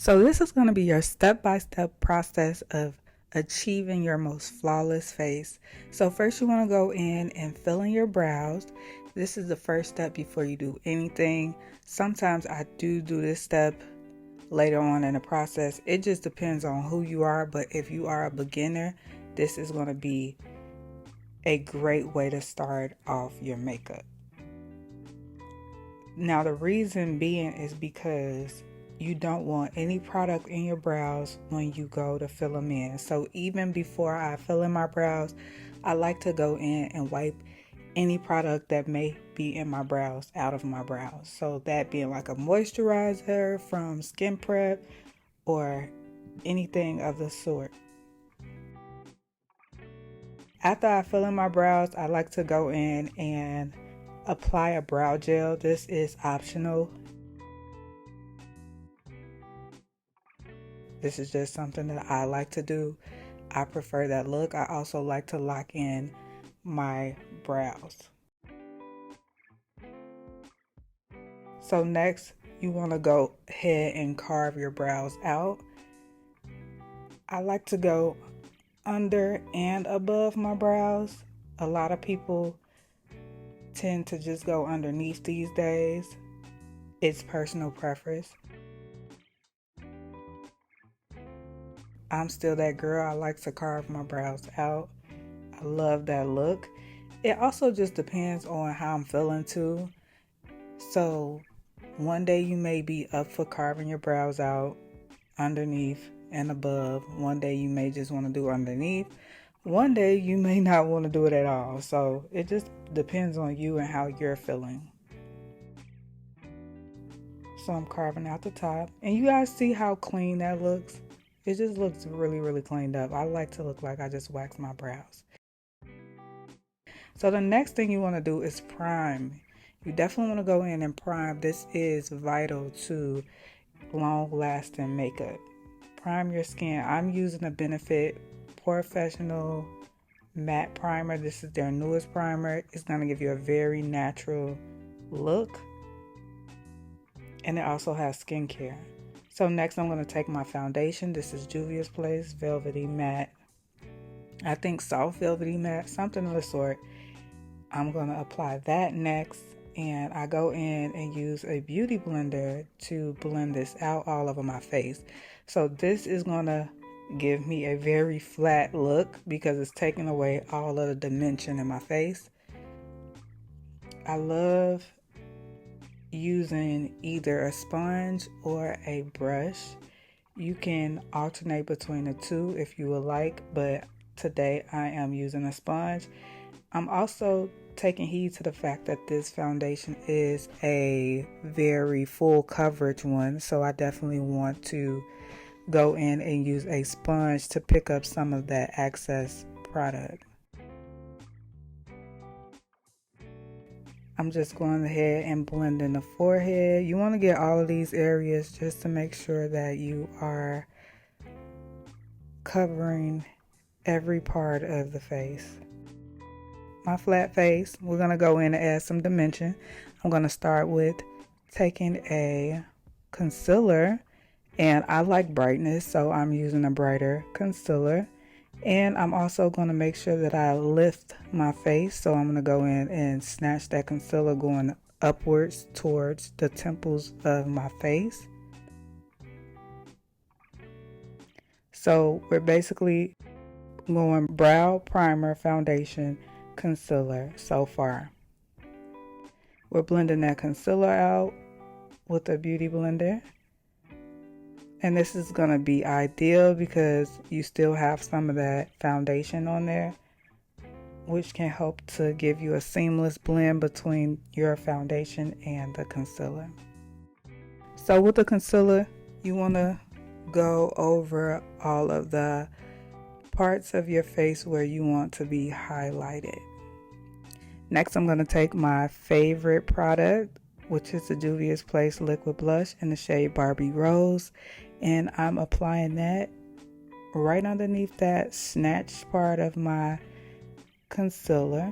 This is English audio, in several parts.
So this is going to be your step-by-step process of achieving your most flawless face. So first you want to go in and fill in your brows. This is the first step before you do anything. Sometimes I do this step later on in the process. It just depends on who you are, but if you are a beginner, this is going to be a great way to start off your makeup. Now the reason being is because you don't want any product in your brows when you go to fill them in. So even before I fill in my brows, I like to go in and wipe any product that may be in my brows out of my brows. So that being like a moisturizer from Skin Prep or anything of the sort. After I fill in my brows, I like to go in and apply a brow gel. This is optional. This is just something that I like to do. I prefer that look. I also like to lock in my brows. So next, you want to go ahead and carve your brows out. I like to go under and above my brows. A lot of people tend to just go underneath these days. It's personal preference. I'm still that girl. I like to carve my brows out. I love that look. It also just depends on how I'm feeling too. So one day you may be up for carving your brows out underneath and above. One day you may just want to do underneath. One day you may not want to do it at all. So it just depends on you and how you're feeling. So I'm carving out the top. And you guys see how clean that looks? It just looks really, really cleaned up. I like to look like I just waxed my brows. So the next thing you want to do is prime. You definitely want to go in and prime. This is vital to long-lasting makeup. Prime your skin. I'm using a Benefit Professional Matte Primer. This is their newest primer. It's going to give you a very natural look. And it also has skincare. So next I'm going to take my foundation. This is Juvia's Place Velvety Matte. I think soft velvety matte, something of the sort. I'm going to apply that next. And I go in and use a beauty blender to blend this out all over my face. So this is going to give me a very flat look because it's taking away all of the dimension in my face. I love using either a sponge or a brush. You can alternate between the two if you would like, but today I am using a sponge. I'm also taking heed to the fact that this foundation is a very full coverage one, so I definitely want to go in and use a sponge to pick up some of that excess product. I'm just going ahead and blend in the forehead. You want to get all of these areas just to make sure that you are covering every part of the face. My flat face, we're going to go in and add some dimension. I'm going to start with taking a concealer, and I like brightness, so I'm using a brighter concealer. And I'm also going to make sure that I lift my face, so I'm going to go in and snatch that concealer going upwards towards the temples of my face. So we're basically going brow, primer, foundation, concealer so far. We're blending that concealer out with a beauty blender. And this is going to be ideal because you still have some of that foundation on there, which can help to give you a seamless blend between your foundation and the concealer. So with the concealer, you want to go over all of the parts of your face where you want to be highlighted. Next, I'm going to take my favorite product, which is the Juvia's Place Liquid Blush in the shade Barbie Rose. And I'm applying that right underneath that snatched part of my concealer.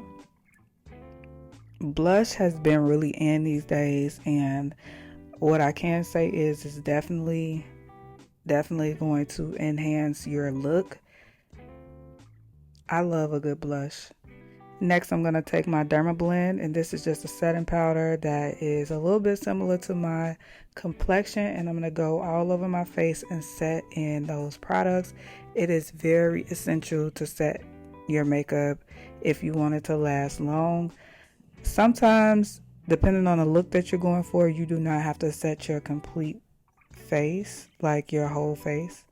Blush has been really in these days, and what I can say is it's definitely Definitely going to enhance your look. I love a good blush. Next, I'm going to take my Derma Blend, and this is just a setting powder that is a little bit similar to my complexion, and I'm going to go all over my face and set in those products. It is very essential to set your makeup if you want it to last long. Sometimes, depending on the look that you're going for, you do not have to set your complete face, like your whole face.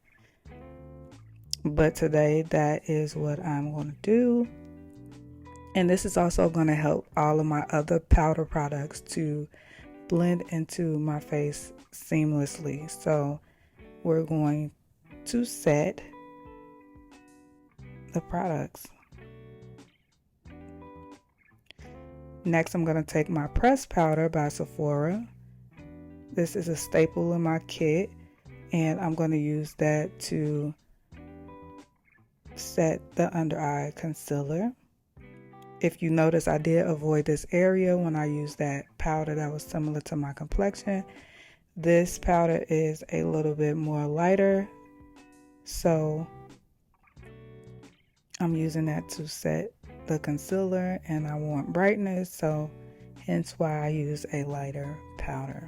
But today, that is what I'm going to do. And this is also going to help all of my other powder products to blend into my face seamlessly. So we're going to set the products. Next, I'm going to take my pressed powder by Sephora. This is a staple in my kit, and I'm going to use that to set the under eye concealer. If you notice, I did avoid this area when I used that powder that was similar to my complexion. This powder is a little bit more lighter, so I'm using that to set the concealer, and I want brightness, so hence why I use a lighter powder.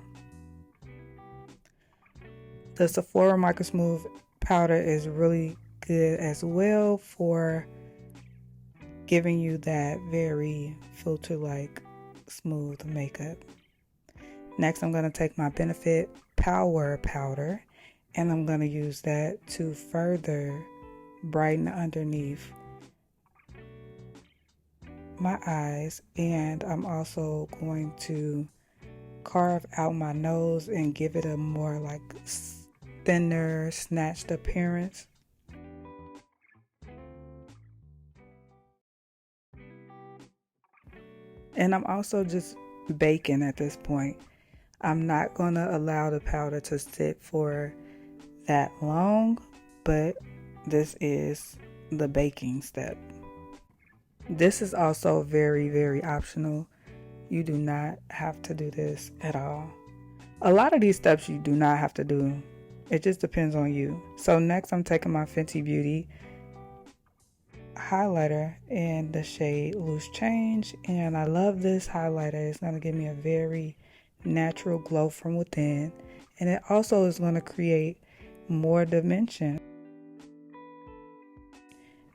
The Sephora Micro Smooth powder is really good as well for giving you that very filter-like smooth makeup. Next, I'm going to take my Benefit Power Powder, and I'm going to use that to further brighten underneath my eyes. And I'm also going to carve out my nose and give it a more like thinner, snatched appearance. And I'm also just baking at this point. I'm not going to allow the powder to sit for that long, but this is the baking step. This is also very, very optional. You do not have to do this at all. A lot of these steps you do not have to do. It just depends on you. So next, I'm taking my Fenty Beauty highlighter in the shade Loose Change, and I love this highlighter. It's going to give me a very natural glow from within, and it also is going to create more dimension.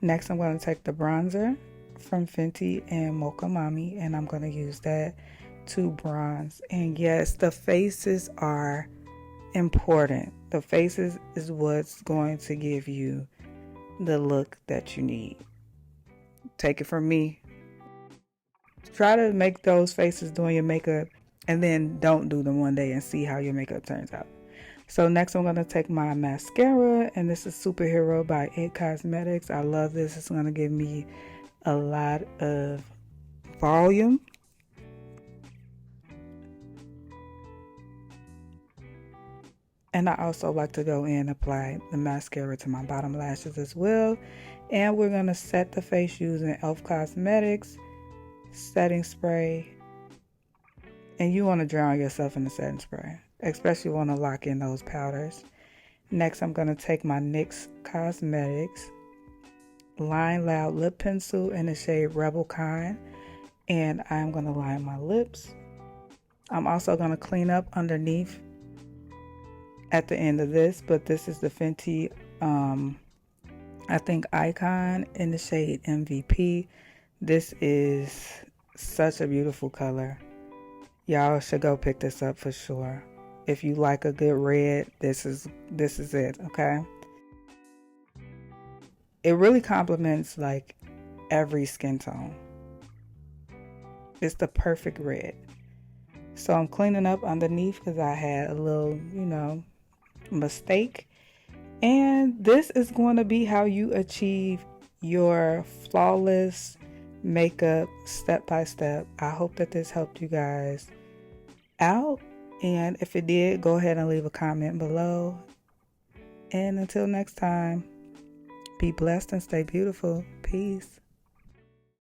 Next, I'm going to take the bronzer from Fenty and Mocha Mami, and I'm going to use that to bronze. And yes, the faces are important. The faces is what's going to give you the look that you need. Take it from me. Try to make those faces doing your makeup, and then don't do them one day and see how your makeup turns out. So next, I'm going to take my mascara, and this is Superhero by It Cosmetics. I love this. It's going to give me a lot of volume. And I also like to go in and apply the mascara to my bottom lashes as well. And we're going to set the face using e.l.f. Cosmetics setting spray. And you want to drown yourself in the setting spray, especially want to lock in those powders. Next, I'm going to take my NYX Cosmetics Line Loud Lip Pencil in the shade Rebel Kind, and I'm going to line my lips. I'm also going to clean up underneath at the end of this, but this is the Fenty I think Icon in the shade MVP. This is such a beautiful color. Y'all should go pick this up for sure. If you like a good red, this is it, okay? It really complements like every skin tone. It's the perfect red. So I'm cleaning up underneath because I had a little, mistake. And this is going to be how you achieve your flawless makeup step by step. I hope that this helped you guys out. And if it did, go ahead and leave a comment below. And until next time, be blessed and stay beautiful. Peace.